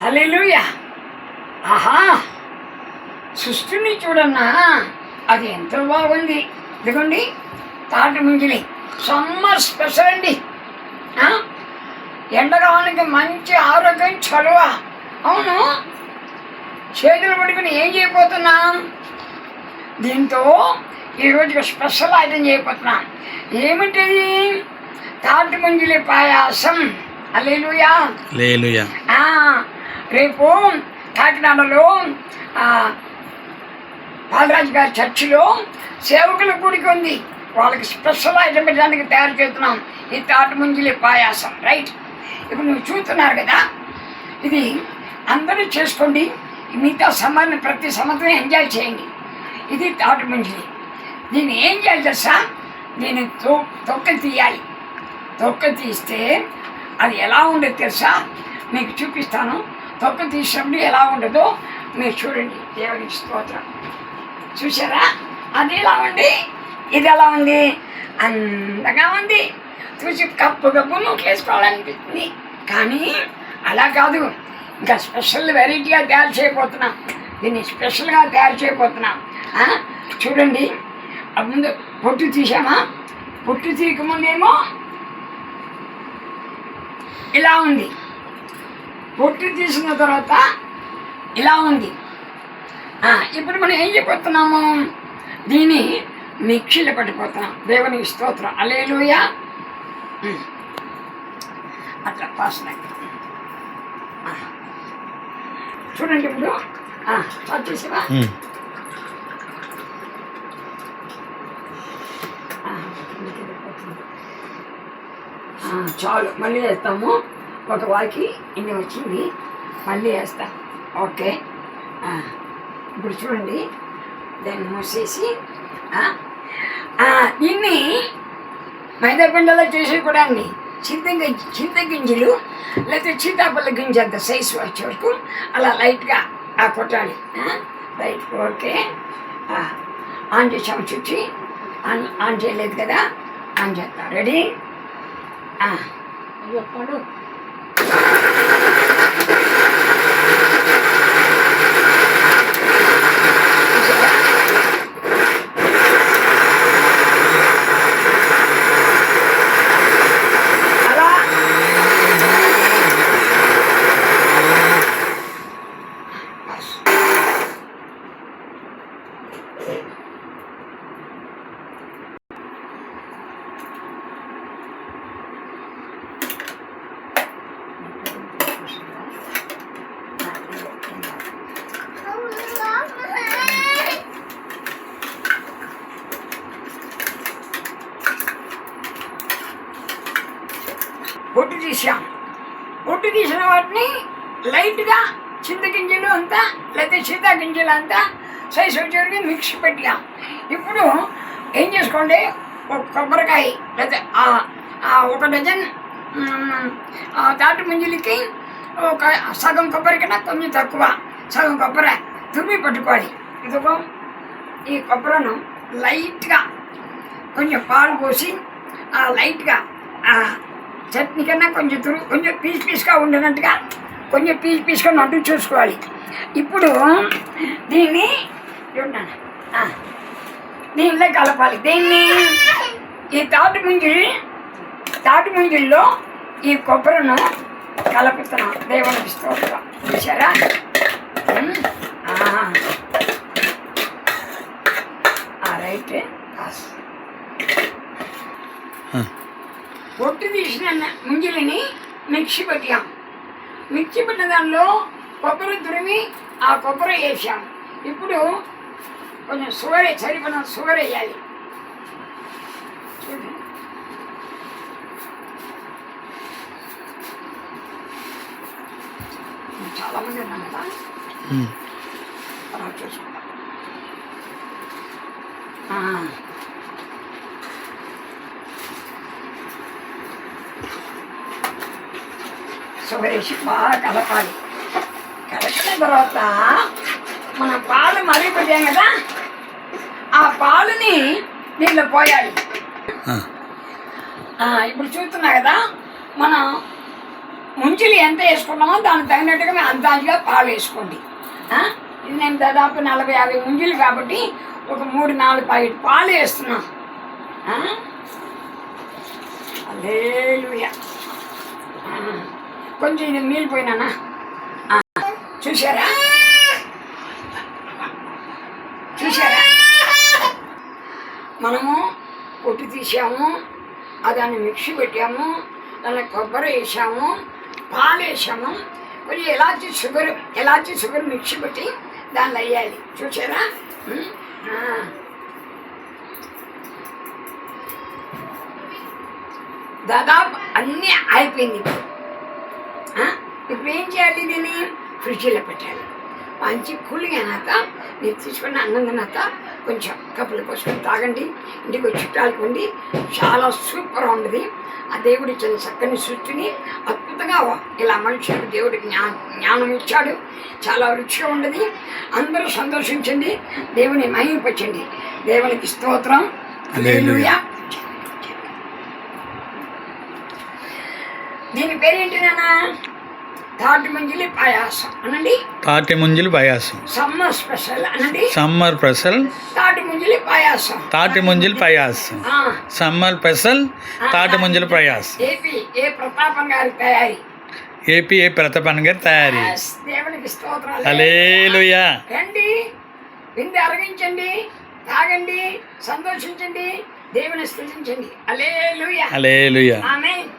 హల్లెలూయా. ఆహా, సృష్టిని చూడన్నా, అది ఎంతో బాగుంది. ఇదిగోండి తాటి ముంజలి సమ్మర్ స్పెషల్ అండి. ఎండకాలానికి మంచి ఆరోగ్యం చలువ. అవును, చేతులు పట్టుకుని ఏం చేయబోతున్నాం? దీంతో ఈరోజు స్పెషల్ ఐటమ్ చేయబోతున్నాం. ఏమిటిది? తాటి ముంజలి పాయాసం. హల్లెలూయా. హల్లెలూయా. రేపు కాకినాడలో బాలరాజు గారి చర్చిలో సేవకుల కూడిక ఉంది. వాళ్ళకి స్పెషల్ ఐటమ్ పెట్టడానికి తయారు చేస్తున్నాం ఈ తాటి ముంజలి పాయాసం. రైట్, ఇప్పుడు నువ్వు చూస్తున్నారు కదా, ఇది అందరూ చేసుకోండి. మిగతా సమ్మర్ని ప్రతి సంవత్సరం ఎంజాయ్ చేయండి. ఇది తాటి ముంజలి. దీన్ని ఏం చేయాలి తెలుసా? దీన్ని తొక్క తీయాలి. తొక్క తీస్తే అది ఎలా ఉండదు తెలుసా? మీకు చూపిస్తాను. తొక్క తీసినప్పుడు ఎలా ఉండదో మీరు చూడండి. దేవునికి స్తోత్రం. చూసారా? అది ఎలా ఉంది, ఇది ఎలా ఉంది? అందంగా ఉంది. చూసి కప్పు నోట్లు వేసుకోవాలనిపిస్తుంది. కానీ అలా కాదు, ఇంకా స్పెషల్ వెరైటీగా తయారు చేయబోతున్నాం. దీన్ని స్పెషల్గా తయారు చేయబోతున్నాం. చూడండి, ముందు పొట్టు తీసామా? పొట్టు తీయకముందేమో ఇలా ఉంది. పొట్టు తీసిన తర్వాత ఇలా ఉంది. ఇప్పుడు మనం ఏం చేయబోతున్నాము? దీన్ని మిక్సీలో పట్టిపోతున్నాం. దేవునికి స్తోత్రం. హల్లెలూయా. అట్లా పాస్ చూడండి. ఇప్పుడు స్టార్ట్ చేసావా? చాలు, మళ్ళీ వేస్తాము. ఒక వాకి ఇన్ని వచ్చింది, మళ్ళీ వేస్తాం. ఓకే, ఇప్పుడు చూడండి, దాన్ని మూసేసి దీన్ని మైదాపిండలో చేసి కూడా అండి చింతగింజలు లేకపోతే సీతాఫల గింజ అంత సైజు వచ్చే వరకు అలా లైట్గా కొట్టాలి. Right, okay. ఆన్ చేసాము. చుచ్చి ఆన్ చేయలేదు కదా, ఆన్ చేస్తాం. రెడీ? చెప్పాడు. పొట్టు తీసాం. పొట్టు తీసిన వాటిని లైట్గా చింతగింజలు అంతా లేకపోతే సీతాగింజలు అంతా సైజు వచ్చేవరకు మిక్స్ పెట్టాం. ఇప్పుడు ఏం చేసుకోండి, ఒక కొబ్బరికాయ లేకపోతే ఒక డజన్ తాటి ముంజలికి ఒక సగం కొబ్బరి కన్నా కొంచెం తక్కువ, సగం కొబ్బరి తురిమి పట్టుకోవాలి. ఇదిగో ఈ కొబ్బరిను లైట్గా కొంచెం పాలు పోసి లైట్గా చట్నీ కన్నా కొంచెం కొంచెం పీస్గా ఉండనట్టుగా కొంచెం పీస్గా నట్టు చూసుకోవాలి. ఇప్పుడు దీన్ని చూడండి, దీనిలో కలపాలి. దీన్ని ఈ తాటి ముంజిల్లో ఈ కొబ్బరిను కలుపుతున్నాం. దేవునికి స్తోత్రం. చూసారా? రైట్. పొట్టు తీసిన ముంజలిని మిక్సీ పెట్టాం. మిక్సీ పెట్టిన దానిలో కొబ్బరి తురిమి ఆ కొబ్బరి వేసాం. ఇప్పుడు కొంచెం షుగర్ సరిపడిన షుగర్ వేయాలి. చూడండి, చాలామంది ఉన్నాం కదా, అలా చూసుకుంటాం. షుగర్ వేసి బాగా కలపాలి. కలిపిన తర్వాత మన పాలు మరీ పెట్టాం కదా, ఆ పాలుని దీంట్లో పోయాలి. ఇప్పుడు చూస్తున్నా కదా, మనం ముంచులు ఎంత వేసుకున్నామో దానికి తగినట్టుగా అందాజుగా పాలు వేసుకోండి. ఇది నేను దాదాపు 40-50 ముంజులు కాబట్టి ఒక 3-4 ప్యాకెట్ పాలు వేస్తున్నాను. హల్లెలూయా. కొంచెం ఇది మిగిలిపోయినానా చూసారా చూసారా? మనము పొట్టు తీసాము, దాన్ని మిక్సీ పెట్టాము, దాన్ని కొబ్బరి వేసాము, పాలు వేసాము, కొంచెం ఎలాచి షుగర్ మిక్సీ పెట్టి దాన్ని వేయాలి. చూసారా? దాదాపు అన్నీ అయిపోయింది. ఇప్పుడు ఏం చేయాలి? దీన్ని ఫ్రిడ్జ్లో పెట్టాలి. మంచి కూలింగ్ అయినాక మీరు తీసుకున్న అన్నం తిన్నాక కొంచెం కప్పులు పోసుకొని తాగండి. ఇంటికి వచ్చి చుట్టాలకుండి. చాలా సూపర్గా ఉండదు. ఆ దేవుడు ఇచ్చిన చక్కని సృష్టిని అద్భుతంగా ఇలా మనుషులకు దేవుడికి జ్ఞానం ఇచ్చాడు. చాలా రుచిగా ఉండదు. అందరూ సంతోషించండి, దేవుని మహిమపరచండి. దేవునికి స్తోత్రం. హల్లెలూయా. దీని పేరేంటి నాన్న? తాటి ముంజలి పాయాసం అనండి. తాటి ముంజలి పాయాసం. సమ్మర్ స్పెషల్ అనండి. సమ్మర్ స్పెషల్ తాటి ముంజలి పాయాసం. తాటి ముంజలి పాయాసం. సమ్మర్ స్పెషల్ తాటి ముంజలి పాయాసం. ఏ ప్రతాపన్ గారి తయారీ. దేవునికి స్తోత్రాలు. హల్లెలూయా. రండి, విందు అరగించండి, తాగండి, సంతోషించండి, దేవుని స్తుతించండి. హల్లెలూయా. హల్లెలూయా. ఆమేన్.